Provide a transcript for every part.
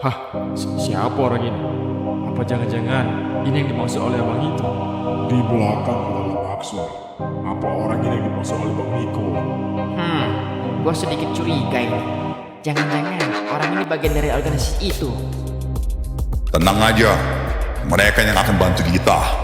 Hah, siapa orang ini? Apa jangan-jangan ini yang dimaksud oleh abang itu? Di belakang adalah Maxwell. Apa orang ini yang dimaksud oleh Bang Niko? Gue sedikit curiga ini. Jangan-jangan orang ini bagian dari organisasi itu. Tenang aja, mereka yang akan bantu kita.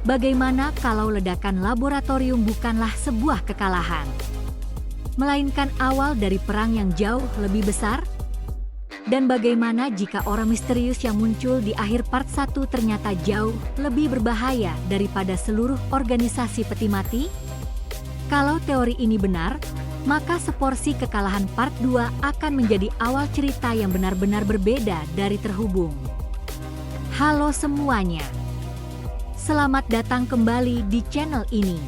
Bagaimana kalau ledakan laboratorium bukanlah sebuah kekalahan, melainkan awal dari perang yang jauh lebih besar? Dan bagaimana jika orang misterius yang muncul di akhir part 1 ternyata jauh lebih berbahaya daripada seluruh organisasi peti mati? Kalau teori ini benar, maka seporsi kekalahan part 2 akan menjadi awal cerita yang benar-benar berbeda dari Terhubung. Halo semuanya. Selamat datang kembali di channel ini.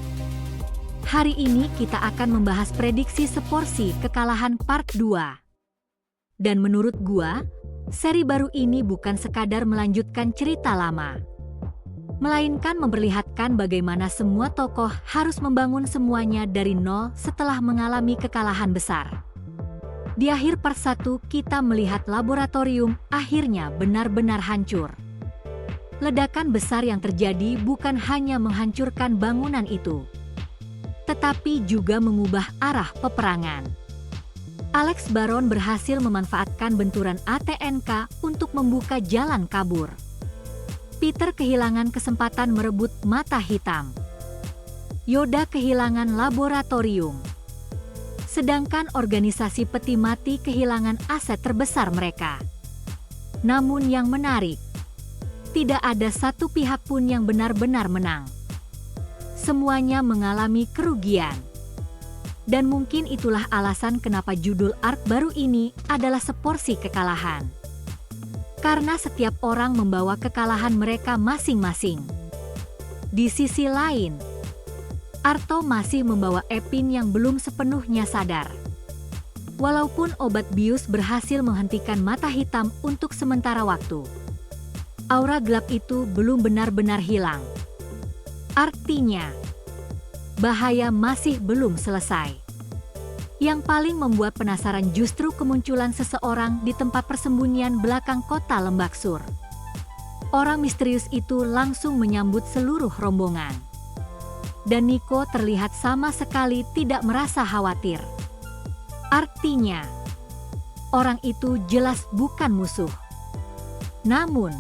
Hari ini kita akan membahas prediksi seporsi kekalahan part 2. Dan menurut gua, seri baru ini bukan sekadar melanjutkan cerita lama, melainkan memperlihatkan bagaimana semua tokoh harus membangun semuanya dari nol setelah mengalami kekalahan besar. Di akhir part 1 kita melihat laboratorium akhirnya benar-benar hancur. Ledakan besar yang terjadi bukan hanya menghancurkan bangunan itu, tetapi juga mengubah arah peperangan. Alex Baron berhasil memanfaatkan benturan ATNK untuk membuka jalan kabur. Peter kehilangan kesempatan merebut mata hitam. Yoda kehilangan laboratorium. Sedangkan organisasi peti mati kehilangan aset terbesar mereka. Namun yang menarik, tidak ada satu pihak pun yang benar-benar menang. Semuanya mengalami kerugian. Dan mungkin itulah alasan kenapa judul arc baru ini adalah seporsi kekalahan. Karena setiap orang membawa kekalahan mereka masing-masing. Di sisi lain, Arto masih membawa Epin yang belum sepenuhnya sadar. Walaupun obat bius berhasil menghentikan mata hitam untuk sementara waktu, aura gelap itu belum benar-benar hilang. Artinya, bahaya masih belum selesai. Yang paling membuat penasaran justru kemunculan seseorang di tempat persembunyian belakang kota Lembak Sur. Orang misterius itu langsung menyambut seluruh rombongan. Dan Niko terlihat sama sekali tidak merasa khawatir. Artinya, orang itu jelas bukan musuh. Namun,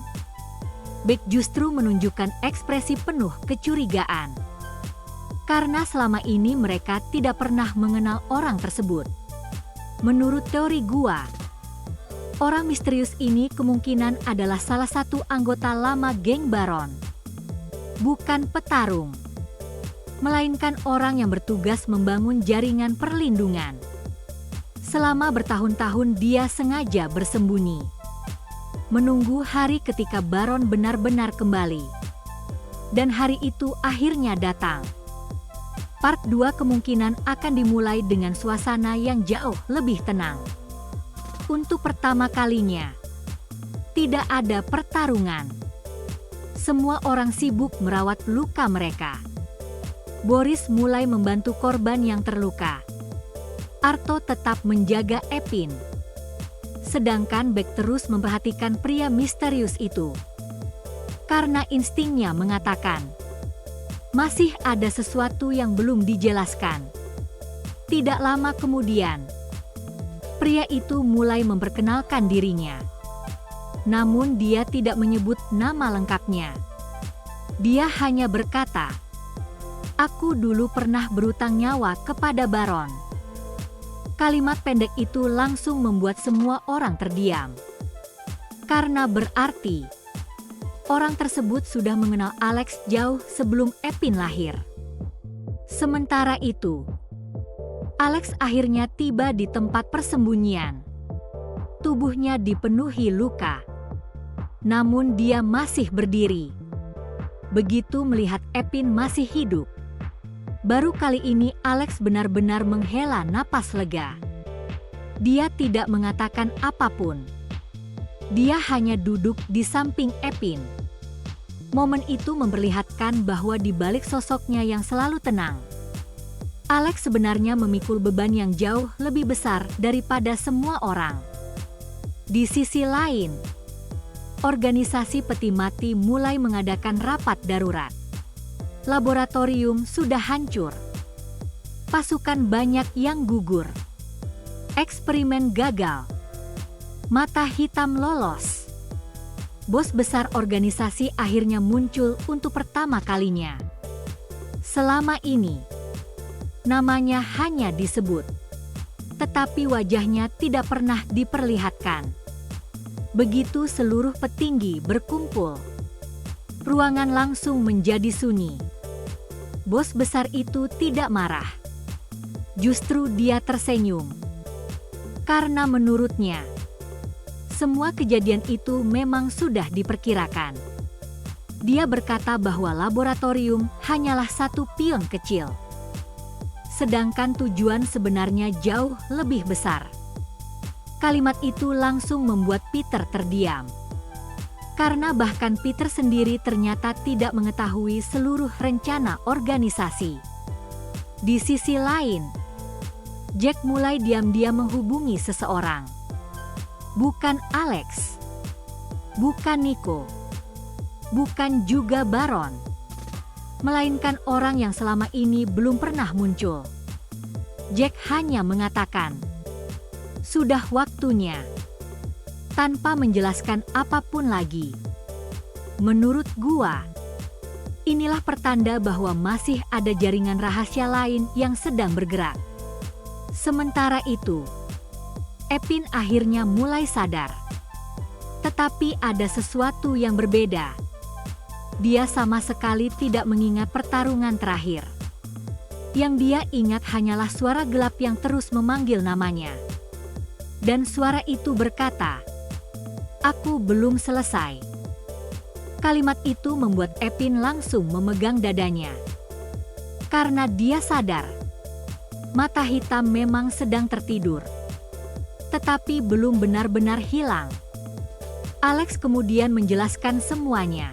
Beck justru menunjukkan ekspresi penuh kecurigaan. Karena selama ini mereka tidak pernah mengenal orang tersebut. Menurut teori gua, orang misterius ini kemungkinan adalah salah satu anggota lama geng Baron. Bukan petarung, melainkan orang yang bertugas membangun jaringan perlindungan. Selama bertahun-tahun dia sengaja bersembunyi, menunggu hari ketika Baron benar-benar kembali. Dan hari itu akhirnya datang. Part 2 kemungkinan akan dimulai dengan suasana yang jauh lebih tenang. Untuk pertama kalinya, tidak ada pertarungan. Semua orang sibuk merawat luka mereka. Boris mulai membantu korban yang terluka. Arto tetap menjaga Epin. Sedangkan Beck terus memperhatikan pria misterius itu. Karena instingnya mengatakan, masih ada sesuatu yang belum dijelaskan. Tidak lama kemudian, pria itu mulai memperkenalkan dirinya. Namun dia tidak menyebut nama lengkapnya. Dia hanya berkata, "Aku dulu pernah berutang nyawa kepada Baron." Kalimat pendek itu langsung membuat semua orang terdiam. Karena berarti, orang tersebut sudah mengenal Alex jauh sebelum Epin lahir. Sementara itu, Alex akhirnya tiba di tempat persembunyian. Tubuhnya dipenuhi luka. Namun dia masih berdiri. begitu melihat Epin masih hidup. Baru kali ini Alex benar-benar menghela napas lega. Dia tidak mengatakan apapun. Dia hanya duduk di samping Epin. Momen itu memperlihatkan bahwa di balik sosoknya yang selalu tenang, Alex sebenarnya memikul beban yang jauh lebih besar daripada semua orang. Di sisi lain, organisasi peti mati mulai mengadakan rapat darurat. Laboratorium sudah hancur. Pasukan banyak yang gugur. Eksperimen gagal. Mata hitam lolos. Bos besar organisasi akhirnya muncul untuk pertama kalinya. Selama ini, namanya hanya disebut, tetapi wajahnya tidak pernah diperlihatkan. Begitu seluruh petinggi berkumpul, ruangan langsung menjadi sunyi. Bos besar itu tidak marah. Justru dia tersenyum. Karena menurutnya, semua kejadian itu memang sudah diperkirakan. Dia berkata bahwa laboratorium hanyalah satu pion kecil. Sedangkan tujuan sebenarnya jauh lebih besar. Kalimat itu langsung membuat Peter terdiam. Karena bahkan Peter sendiri ternyata tidak mengetahui seluruh rencana organisasi. Di sisi lain, Jack mulai diam-diam menghubungi seseorang. Bukan Alex. Bukan Nico. Bukan juga Baron. Melainkan orang yang selama ini belum pernah muncul. Jack hanya mengatakan, "Sudah waktunya." Tanpa menjelaskan apapun lagi. Menurut gua, inilah pertanda bahwa masih ada jaringan rahasia lain yang sedang bergerak. Sementara itu, Epin akhirnya mulai sadar. Tetapi ada sesuatu yang berbeda. Dia sama sekali tidak mengingat pertarungan terakhir. Yang dia ingat hanyalah suara gelap yang terus memanggil namanya. Dan suara itu berkata, "Aku belum selesai." Kalimat itu membuat Epin langsung memegang dadanya. Karena dia sadar, mata hitam memang sedang tertidur. Tetapi belum benar-benar hilang. Alex kemudian menjelaskan semuanya.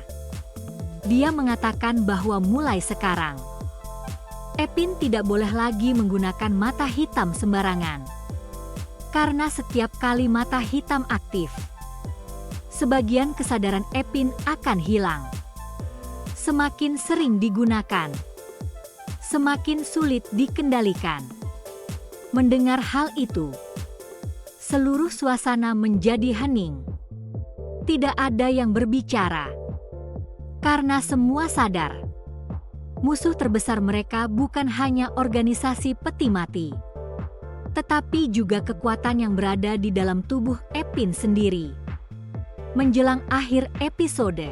Dia mengatakan bahwa mulai sekarang, Epin tidak boleh lagi menggunakan mata hitam sembarangan. Karena setiap kali mata hitam aktif, sebagian kesadaran Epin akan hilang. Semakin sering digunakan, semakin sulit dikendalikan. Mendengar hal itu, seluruh suasana menjadi hening. Tidak ada yang berbicara. Karena semua sadar, musuh terbesar mereka bukan hanya organisasi peti mati, tetapi juga kekuatan yang berada di dalam tubuh Epin sendiri. Menjelang akhir episode,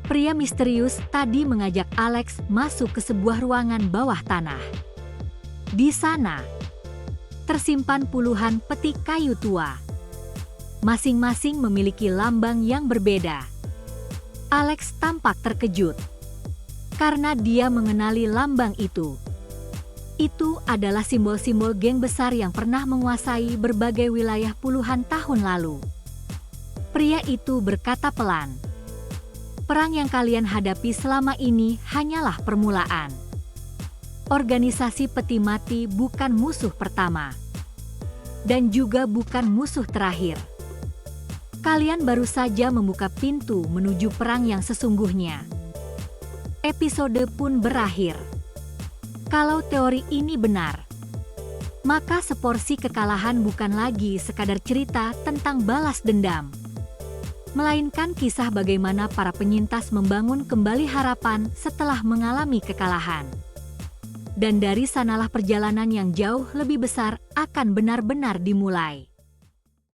pria misterius tadi mengajak Alex masuk ke sebuah ruangan bawah tanah. Di sana, tersimpan puluhan peti kayu tua. Masing-masing memiliki lambang yang berbeda. Alex tampak terkejut karena dia mengenali lambang itu. Itu adalah simbol-simbol geng besar yang pernah menguasai berbagai wilayah puluhan tahun lalu. Pria itu berkata pelan, "Perang yang kalian hadapi selama ini hanyalah permulaan. Organisasi peti mati bukan musuh pertama, dan juga bukan musuh terakhir. Kalian baru saja membuka pintu menuju perang yang sesungguhnya." Episode pun berakhir. Kalau teori ini benar, maka seporsi kekalahan bukan lagi sekadar cerita tentang balas dendam, melainkan kisah bagaimana para penyintas membangun kembali harapan setelah mengalami kekalahan. Dan dari sanalah perjalanan yang jauh lebih besar akan benar-benar dimulai.